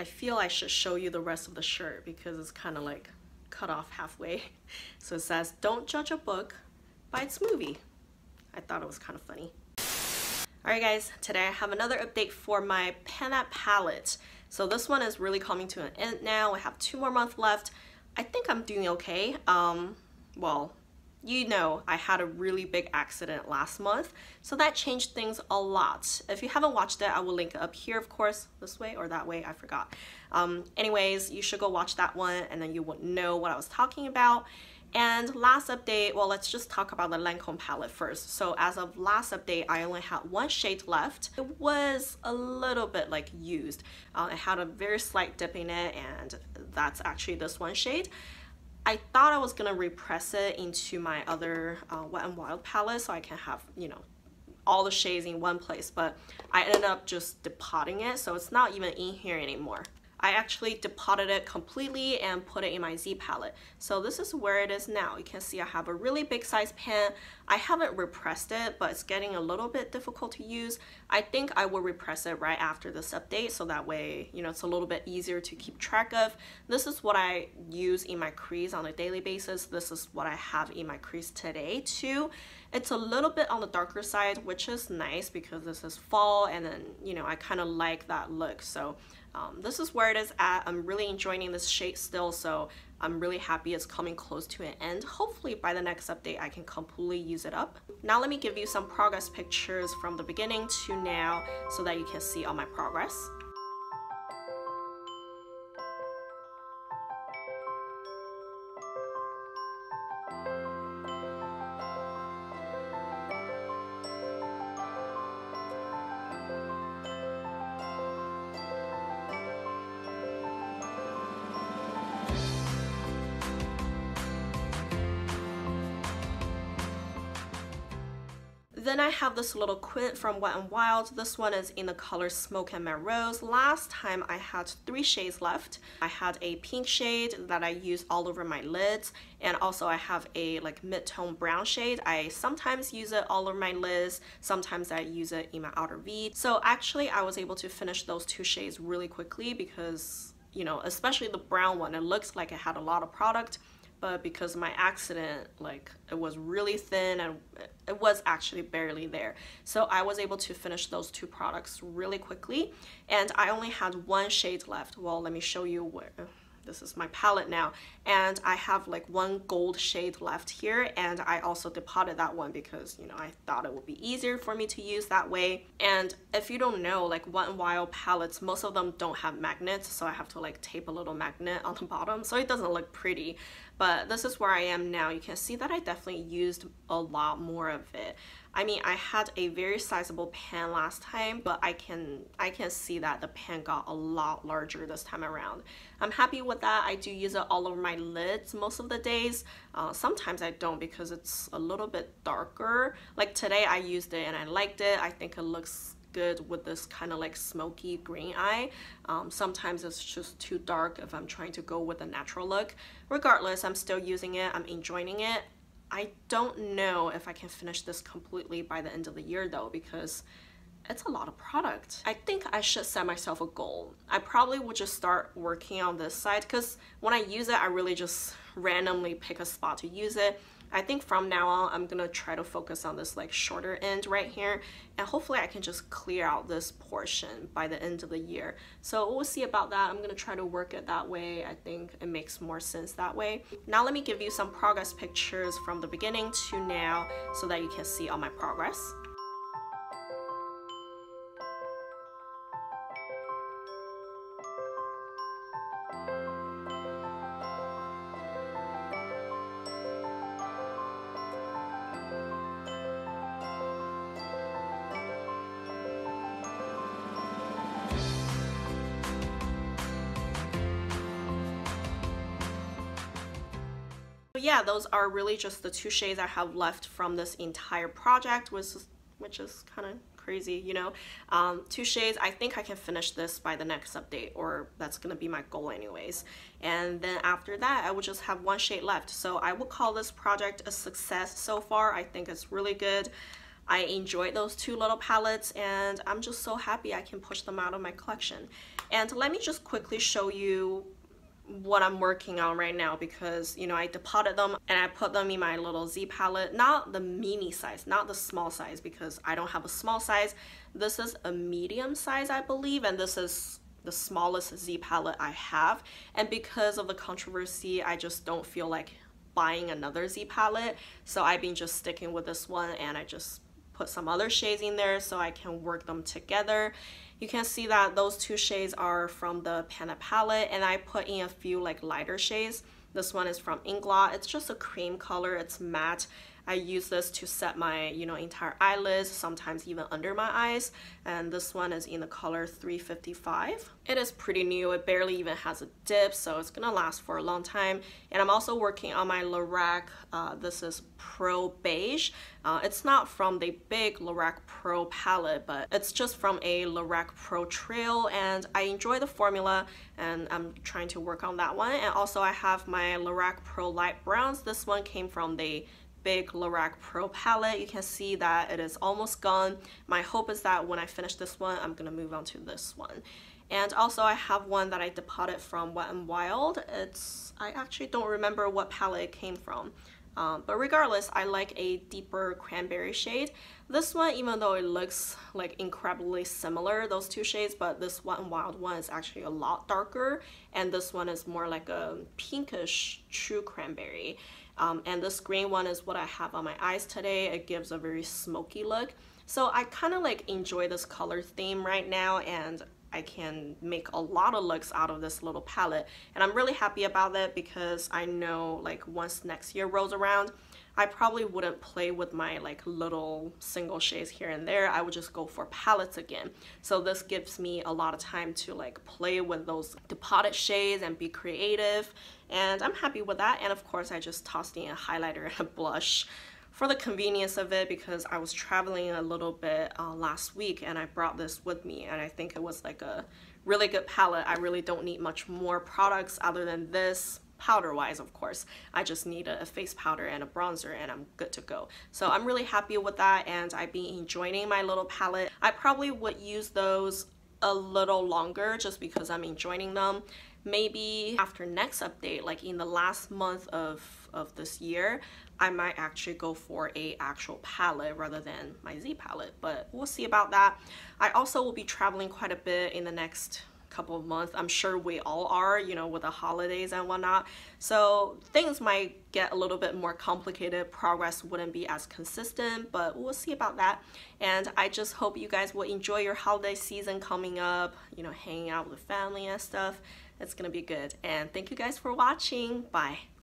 feel I should show you the rest of the shirt because it's kind of like cut off halfway. So it says, "Don't judge a book by its movie." I thought it was kind of funny. Alright guys, today I have another update for my Pen palette. So this one is really coming to an end now. I have 2 more months left. I think I'm doing okay. Well, you know, I had a really big accident last month, so that changed things a lot. If you haven't watched it, I will link it up here, of course, this way or that way, I forgot. Anyways, you should go watch that one and then you would know what I was talking about. And last update, well, let's just talk about the Lancome palette first. So as of last update, I only had 1 shade left. It was a little bit like used. It had a very slight dip in it, and that's actually this 1 shade. I thought I was gonna repress it into my other Wet n Wild palette so I can have, you know, all the shades in one place, but I ended up just depotting it, so it's not even in here anymore. I actually depotted it completely and put it in my Z palette. So this is where it is now. You can see I have a really big size pen. I haven't repressed it, but it's getting a little bit difficult to use. I think I will repress it right after this update, so that way, you know, it's a little bit easier to keep track of. This is what I use in my crease on a daily basis. This is what I have in my crease today too. It's a little bit on the darker side, which is nice because this is fall, and then, you know, I kind of like that look. So this is where it is at. I'm really enjoying this shade still, so I'm really happy it's coming close to an end. Hopefully by the next update I can completely use it up. Now let me give you some progress pictures from the beginning to now so that you can see all my progress. Then I have this little quint from Wet n Wild. This one is in the color Smoke and Matte Rose. Last time I had 3 shades left. I had a pink shade that I use all over my lids, and also I have a like mid-tone brown shade. I sometimes use it all over my lids, sometimes I use it in my outer V. So actually I was able to finish those 2 shades really quickly because, you know, especially the brown one, it looks like it had a lot of product, but because of my accident, like, it was really thin and it was actually barely there. So I was able to finish those 2 products really quickly, and I only had 1 shade left. Well, let me show you where. This is my palette now, and I have like 1 gold shade left here, and I also depotted that one because, you know, I thought it would be easier for me to use that way. And if you don't know, like Wet n Wild palettes, most of them don't have magnets, so I have to like tape a little magnet on the bottom so it doesn't look pretty. But this is where I am now. You can see that I definitely used a lot more of it. I mean, I had a very sizable pan last time, but I can see that the pan got a lot larger this time around. I'm happy with that. I do use it all over my lids most of the days. Sometimes I don't because it's a little bit darker. Like today I used it and I liked it. I think it looks good with this kind of like smoky green eye. Sometimes it's just too dark if I'm trying to go with a natural look. Regardless, I'm still using it. I'm enjoying it. I don't know if I can finish this completely by the end of the year though, because it's a lot of product. I think I should set myself a goal. I probably would just start working on this side because when I use it, I really just randomly pick a spot to use it. I think from now on, I'm gonna try to focus on this like shorter end right here, and hopefully I can just clear out this portion by the end of the year. So we'll see about that. I'm gonna try to work it that way. I think it makes more sense that way. Now let me give you some progress pictures from the beginning to now so that you can see all my progress. Yeah, those are really just the 2 shades I have left from this entire project, which is kind of crazy, you know. 2 shades. I think I can finish this by the next update, or that's gonna be my goal anyways. And then after that, I will just have 1 shade left. So I will call this project a success so far. I think it's really good. I enjoyed those two little palettes, and I'm just so happy I can push them out of my collection. And let me just quickly show you what I'm working on right now, because you know, I depotted them and I put them in my little Z palette, not the mini size, not the small size, because I don't have a small size. This is a medium size, I believe, and this is the smallest Z palette I have. And because of the controversy, I just don't feel like buying another Z palette, so I've been just sticking with this one, and I just put some other shades in there so I can work them together. You can see that those two shades are from the Panda palette, and I put in a few like lighter shades. This one is from Inglot. It's just a cream color, it's matte. I use this to set my, you know, entire eyelids, sometimes even under my eyes. And this one is in the color 355. It is pretty new. It barely even has a dip, so it's gonna last for a long time. And I'm also working on my Lorac. This is Pro Beige. It's not from the big Lorac Pro palette, but it's just from a Lorac Pro Trail, and I enjoy the formula, and I'm trying to work on that one. And also I have my Lorac Pro Light Browns. This one came from the big Lorac Pro palette. You can see that it is almost gone. My hope is that when I finish this one, I'm gonna move on to this one. And also I have one that I depotted from Wet n Wild. I actually don't remember what palette it came from. But regardless, I like a deeper cranberry shade. This one, even though it looks like incredibly similar, those two shades, but this Wet n Wild one is actually a lot darker, and this one is more like a pinkish true cranberry. And this green one is what I have on my eyes today. It gives a very smoky look. So I kind of like enjoy this color theme right now, and I can make a lot of looks out of this little palette, and I'm really happy about that, because I know like once next year rolls around, I probably wouldn't play with my like little single shades here and there. I would just go for palettes again. So this gives me a lot of time to like play with those depotted shades and be creative, and I'm happy with that. And of course I just tossed in a highlighter and a blush for the convenience of it, because I was traveling a little bit last week, and I brought this with me, and I think it was like a really good palette. I really don't need much more products other than this, powder wise of course. I just need a face powder and a bronzer, and I'm good to go. So I'm really happy with that, and I've been enjoying my little palette. I probably would use those a little longer just because I'm enjoying them. Maybe after next update, like in the last month of this year, I might actually go for a actual palette rather than my Z palette, but we'll see about that. I also will be traveling quite a bit in the next couple of months. I'm sure we all are, you know, with the holidays and whatnot. So things might get a little bit more complicated. Progress wouldn't be as consistent, but we'll see about that. And I just hope you guys will enjoy your holiday season coming up, you know, hanging out with the family and stuff. It's gonna be good. And thank you guys for watching. Bye.